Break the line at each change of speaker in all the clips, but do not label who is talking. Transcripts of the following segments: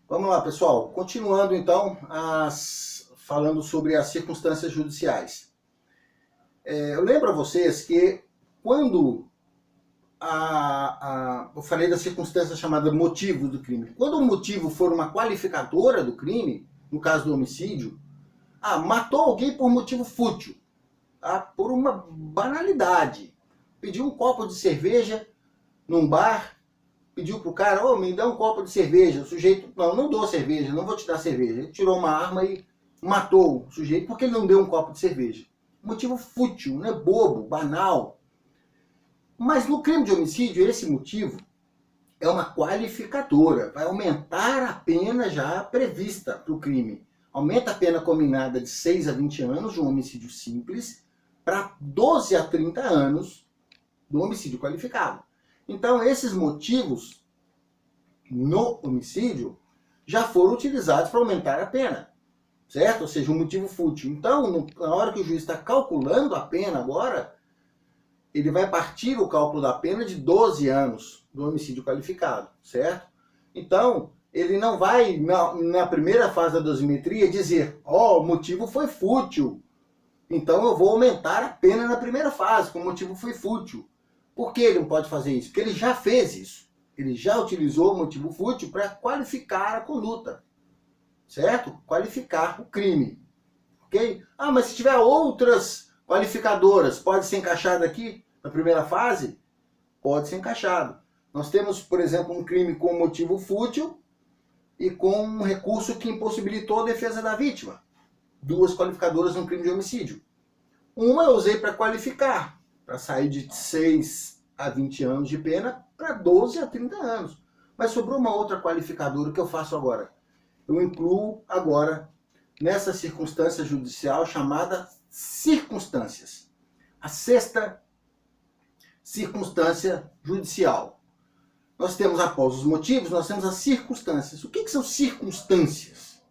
Vamos lá, pessoal. Continuando, então, falando sobre as circunstâncias judiciais. Eu lembro a vocês que quando eu falei da circunstância chamada motivo do crime. Quando o motivo for uma qualificadora do crime, no caso do homicídio, matou alguém por motivo fútil, tá? Por uma banalidade. Pediu um copo de cerveja num bar, pediu pro cara, me dá um copo de cerveja. O sujeito, não dou cerveja, não vou te dar cerveja. Ele tirou uma arma e matou o sujeito porque ele não deu um copo de cerveja. Motivo fútil, né? Bobo, banal. Mas no crime de homicídio, esse motivo é uma qualificadora, vai aumentar a pena já prevista para o crime. Aumenta a pena combinada de 6 a 20 anos de um homicídio simples para 12 a 30 anos do homicídio qualificado. Então, esses motivos no homicídio já foram utilizados para aumentar a pena, certo? Ou seja, um motivo fútil. Então, na hora que o juiz está calculando a pena agora, ele vai partir o cálculo da pena de 12 anos do homicídio qualificado, certo? Então, ele não vai, na primeira fase da dosimetria, dizer, o motivo foi fútil, então eu vou aumentar a pena na primeira fase, porque o motivo foi fútil. Por que ele não pode fazer isso? Porque ele já fez isso. Ele já utilizou o motivo fútil para qualificar a conduta, certo? Qualificar o crime, ok? Mas se tiver outras qualificadoras, pode ser encaixado aqui na primeira fase? Pode ser encaixado. Nós temos, por exemplo, um crime com motivo fútil e com um recurso que impossibilitou a defesa da vítima. Duas qualificadoras no crime de homicídio. Uma eu usei para qualificar, para sair de 6 a 20 anos de pena para 12 a 30 anos. Mas sobrou uma outra qualificadora. O que eu faço agora? Eu incluo agora nessa circunstância judicial chamada circunstâncias. A sexta circunstância judicial. Nós temos, após os motivos, nós temos as circunstâncias. O que são circunstâncias?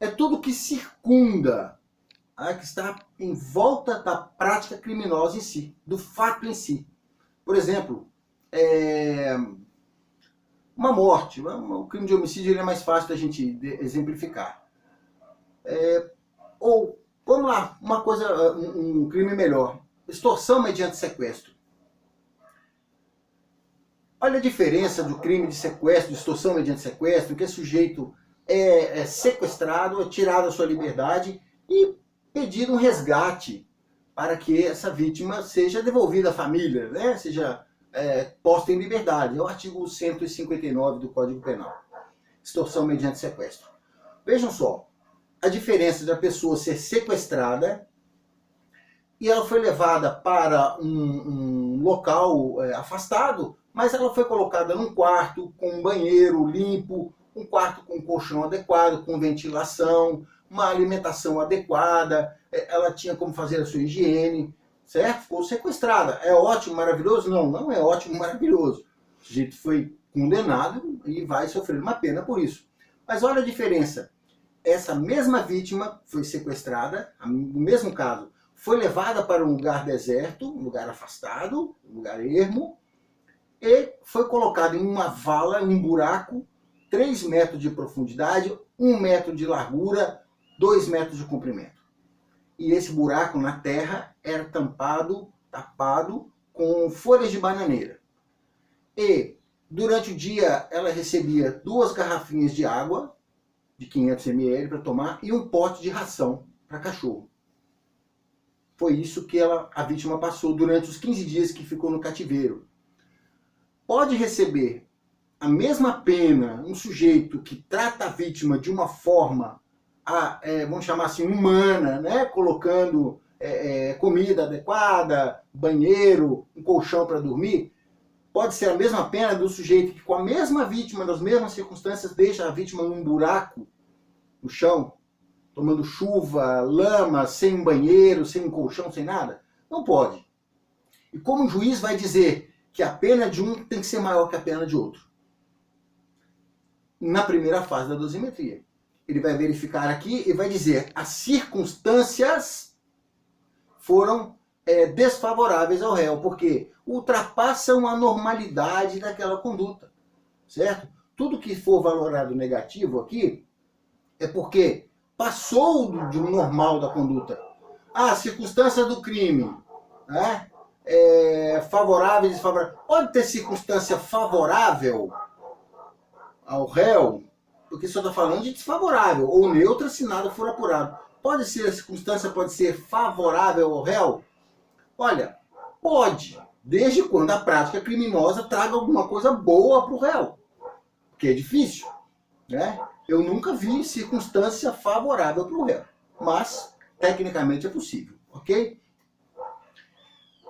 É tudo que circunda, que está em volta da prática criminosa em si, do fato em si. Por exemplo, uma morte. O crime de homicídio ele é mais fácil da gente exemplificar. Ou, vamos lá, um crime melhor. Extorsão mediante sequestro. Olha a diferença do crime de sequestro, de extorsão mediante sequestro, que o sujeito é sequestrado, é tirado a sua liberdade e pedido um resgate para que essa vítima seja devolvida à família, né? Seja posta em liberdade. É o artigo 159 do Código Penal. Extorsão mediante sequestro. Vejam só, a diferença da pessoa ser sequestrada e ela foi levada para um local afastado, mas ela foi colocada num quarto com um banheiro limpo, um quarto com um colchão adequado, com ventilação, uma alimentação adequada, ela tinha como fazer a sua higiene, certo? Ficou sequestrada. É ótimo, maravilhoso? Não, não é ótimo, maravilhoso. O sujeito foi condenado e vai sofrer uma pena por isso. Mas olha a diferença. Essa mesma vítima foi sequestrada, no mesmo caso, foi levada para um lugar deserto, um lugar afastado, um lugar ermo, e foi colocada em uma vala, um buraco, 3 metros de profundidade, 1 metro de largura, 2 metros de comprimento. E esse buraco na terra era tapado com folhas de bananeira. E durante o dia ela recebia 2 garrafinhas de água, de 500 ml para tomar, e um pote de ração para cachorro. Foi isso que a vítima passou durante os 15 dias que ficou no cativeiro. Pode receber a mesma pena um sujeito que trata a vítima de uma forma, vamos chamar assim, humana, né? Colocando comida adequada, banheiro, um colchão para dormir. Pode ser a mesma pena do sujeito que com a mesma vítima, nas mesmas circunstâncias, deixa a vítima num buraco no chão, tomando chuva, lama, sem um banheiro, sem um colchão, sem nada? Não pode. E como o juiz vai dizer que a pena de um tem que ser maior que a pena de outro? Na primeira fase da dosimetria. Ele vai verificar aqui e vai dizer as circunstâncias foram desfavoráveis ao réu, porque ultrapassam a normalidade daquela conduta, certo? tudo que for valorado negativo aqui é porque passou do normal da conduta. Ah, circunstância do crime, né? Favorável e desfavorável. Pode ter circunstância favorável ao réu, porque só está falando de desfavorável, ou neutra se nada for apurado. Pode ser, a circunstância pode ser favorável ao réu? Olha, pode, desde quando a prática criminosa traga alguma coisa boa para o réu, porque é difícil, né? Eu nunca vi circunstância favorável para o réu, mas tecnicamente é possível, ok?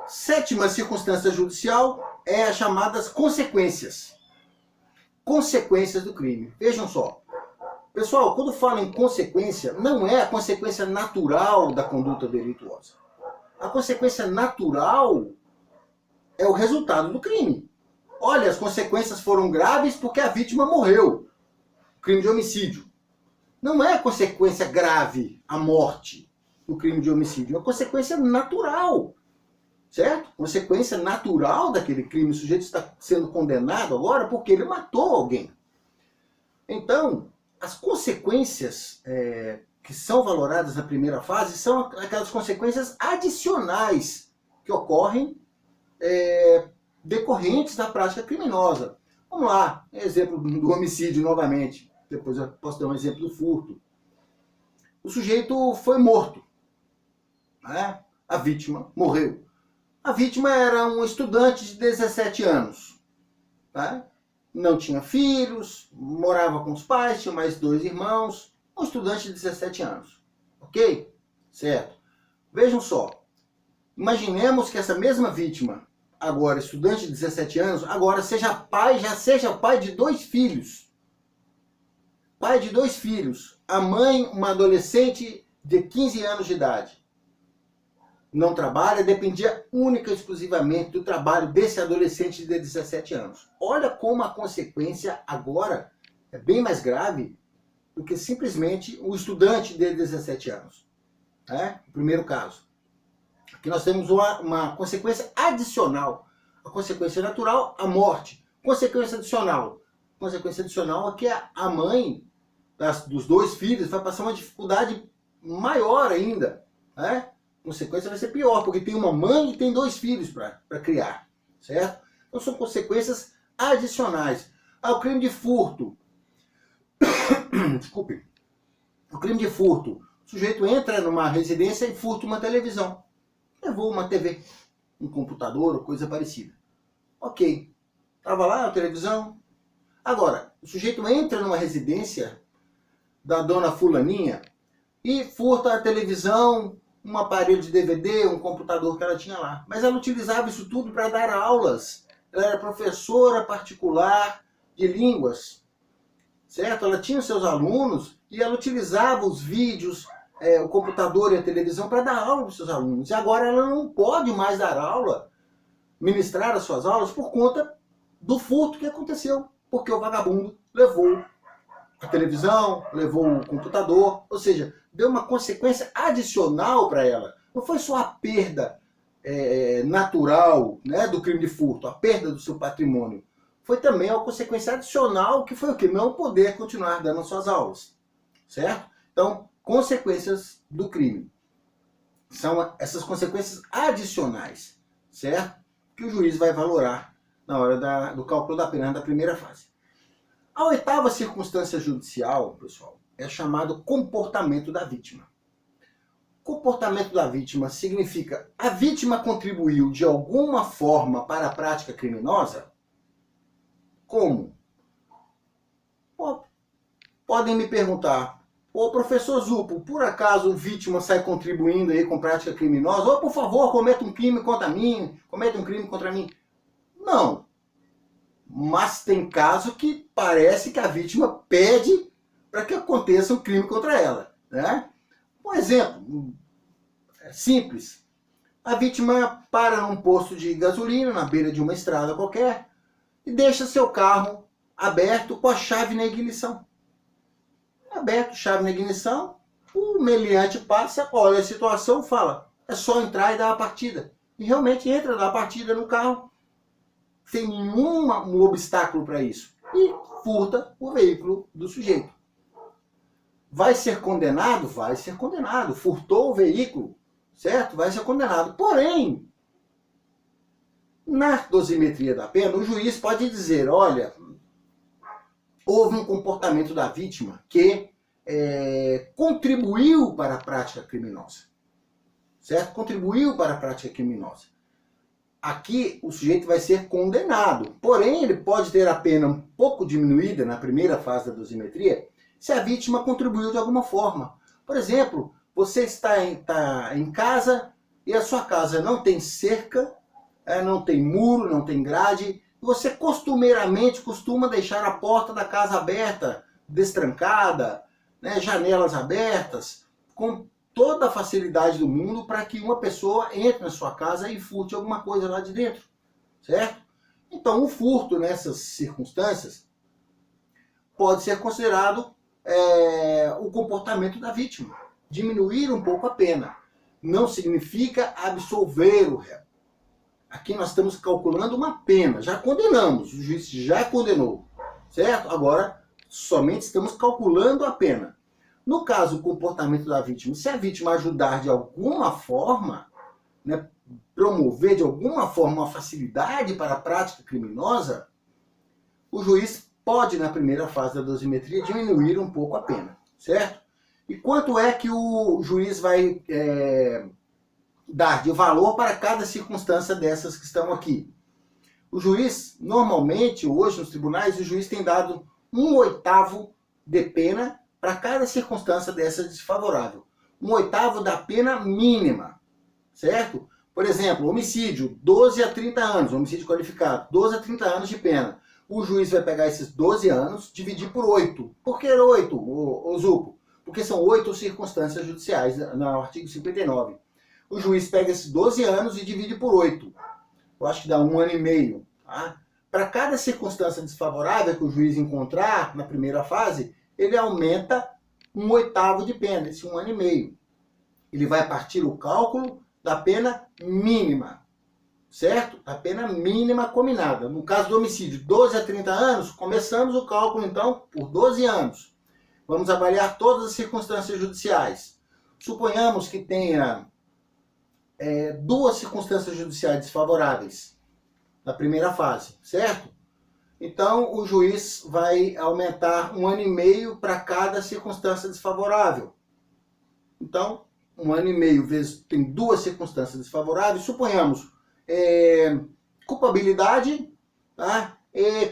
Sétima circunstância judicial é as chamadas consequências. Consequências do crime. Vejam só. Pessoal, quando falo em consequência, não é a consequência natural da conduta delituosa. A consequência natural é o resultado do crime. Olha, as consequências foram graves porque a vítima morreu. Crime de homicídio. Não é a consequência grave a morte do crime de homicídio. É a consequência natural. Certo? Consequência natural daquele crime. O sujeito está sendo condenado agora porque ele matou alguém. Então, as consequências que são valoradas na primeira fase são aquelas consequências adicionais que ocorrem decorrentes da prática criminosa. Vamos lá, exemplo do homicídio novamente. Depois eu posso dar um exemplo do furto. O sujeito foi morto. Né? A vítima morreu. A vítima era um estudante de 17 anos. Tá? Não tinha filhos, morava com os pais, tinha mais 2 irmãos. Um estudante de 17 anos. Ok? Certo. Vejam só. Imaginemos que essa mesma vítima, agora estudante de 17 anos, agora seja pai de 2 filhos. Pai de 2 filhos. A mãe, uma adolescente de 15 anos de idade. Não trabalha, dependia única e exclusivamente do trabalho desse adolescente de 17 anos. Olha como a consequência agora é bem mais grave do que simplesmente o estudante de 17 anos. O primeiro caso. Aqui nós temos uma consequência adicional. A consequência natural, a morte. Consequência adicional. Consequência adicional é que a mãe dos 2 filhos vai passar uma dificuldade maior ainda. A consequência vai ser pior, porque tem uma mãe e tem 2 filhos para criar, certo? Então são consequências adicionais. O crime de furto. Desculpe. O crime de furto. O sujeito entra numa residência e furta uma televisão. Levou uma TV, um computador ou coisa parecida. Ok. Estava lá a televisão. Agora, o sujeito entra numa residência da dona fulaninha e furta a televisão, um aparelho de DVD, um computador que ela tinha lá. Mas ela utilizava isso tudo para dar aulas. Ela era professora particular de línguas, certo? Ela tinha os seus alunos e ela utilizava os vídeos, o computador e a televisão para dar aula para os seus alunos. E agora ela não pode mais dar aula, ministrar as suas aulas por conta do furto que aconteceu. Porque o vagabundo levou a televisão, levou o computador, ou seja, deu uma consequência adicional para ela. Não foi só a perda natural, né, do crime de furto, a perda do seu patrimônio. Foi também uma consequência adicional, que foi o quê? Não poder continuar dando suas aulas. Certo? Então, consequências do crime. São essas consequências adicionais, certo? Que o juiz vai valorar na hora do cálculo da pena da primeira fase. A 8ª circunstância judicial, pessoal, é chamado comportamento da vítima. Comportamento da vítima significa a vítima contribuiu de alguma forma para a prática criminosa? Como? Podem me perguntar, professor Zupo, por acaso vítima sai contribuindo aí com prática criminosa? Por favor, cometa um crime contra mim, cometa um crime contra mim. Não. Mas tem caso que parece que a vítima pede para que aconteça um crime contra ela. Né? Um exemplo simples. A vítima para num posto de gasolina, na beira de uma estrada qualquer, e deixa seu carro aberto com a chave na ignição. Aberto, chave na ignição, o meliante passa, olha a situação, fala, é só entrar e dar a partida. E realmente entra, dá a partida no carro. Sem nenhum obstáculo para isso. e furta o veículo do sujeito. Vai ser condenado? Vai ser condenado. Furtou o veículo, certo? Vai ser condenado. Porém, na dosimetria da pena, o juiz pode dizer, olha, houve um comportamento da vítima que contribuiu para a prática criminosa, certo? Contribuiu para a prática criminosa. Aqui o sujeito vai ser condenado, porém ele pode ter a pena um pouco diminuída na primeira fase da dosimetria se a vítima contribuiu de alguma forma. Por exemplo, você está em casa e a sua casa não tem cerca, não tem muro, não tem grade, você costumeiramente costuma deixar a porta da casa aberta, destrancada, né, janelas abertas, com toda a facilidade do mundo para que uma pessoa entre na sua casa e furte alguma coisa lá de dentro, certo? Então o furto nessas circunstâncias pode ser considerado o comportamento da vítima, diminuir um pouco a pena. Não significa absolver o réu. Aqui nós estamos calculando uma pena, já condenamos, o juiz já condenou, certo? Agora, somente estamos calculando a pena. No caso, o comportamento da vítima, se a vítima ajudar de alguma forma, né, promover de alguma forma uma facilidade para a prática criminosa, o juiz pode, na primeira fase da dosimetria, diminuir um pouco a pena, certo? E quanto é que o juiz vai dar de valor para cada circunstância dessas que estão aqui? O juiz, normalmente, hoje nos tribunais, o juiz tem dado 1/8 de pena para cada circunstância dessa desfavorável. 1/8 da pena mínima, certo? Por exemplo, homicídio, 12 a 30 anos, homicídio qualificado, 12 a 30 anos de pena. O juiz vai pegar esses 12 anos, dividir por 8. Por que 8, ô Zupo? Porque são 8 circunstâncias judiciais, no artigo 59. O juiz pega esses 12 anos e divide por 8. Eu acho que dá 1 ano e meio. Tá? Para cada circunstância desfavorável que o juiz encontrar na primeira fase, ele aumenta 1/8 de pena, esse 1 ano e meio. Ele vai partir o cálculo da pena mínima, certo? A pena mínima combinada. No caso do homicídio, 12 a 30 anos, começamos o cálculo, então, por 12 anos. Vamos avaliar todas as circunstâncias judiciais. Suponhamos que tenha 2 circunstâncias judiciais desfavoráveis na primeira fase, certo? Então, o juiz vai aumentar 1 ano e meio para cada circunstância desfavorável. Então, 1 ano e meio vezes tem 2 circunstâncias desfavoráveis. Suponhamos culpabilidade, tá?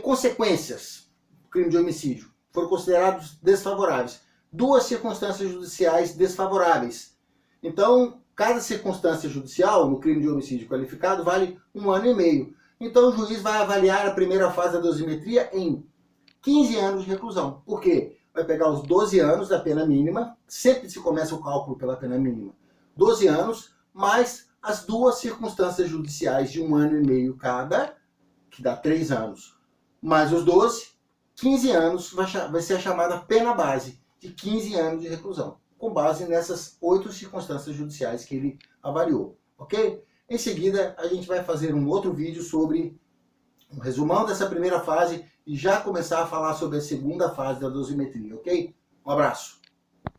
Consequências do crime de homicídio foram considerados desfavoráveis. 2 circunstâncias judiciais desfavoráveis. Então, cada circunstância judicial no crime de homicídio qualificado vale 1 ano e meio. Então o juiz vai avaliar a primeira fase da dosimetria em 15 anos de reclusão. Por quê? Vai pegar os 12 anos da pena mínima, sempre se começa o cálculo pela pena mínima. 12 anos, mais as 2 circunstâncias judiciais de 1 ano e meio cada, que dá 3 anos. Mais os 12, 15 anos vai ser a chamada pena base, de 15 anos de reclusão, com base nessas 8 circunstâncias judiciais que ele avaliou, ok? Em seguida, a gente vai fazer um outro vídeo sobre um resumão dessa primeira fase e já começar a falar sobre a segunda fase da dosimetria, ok? Um abraço!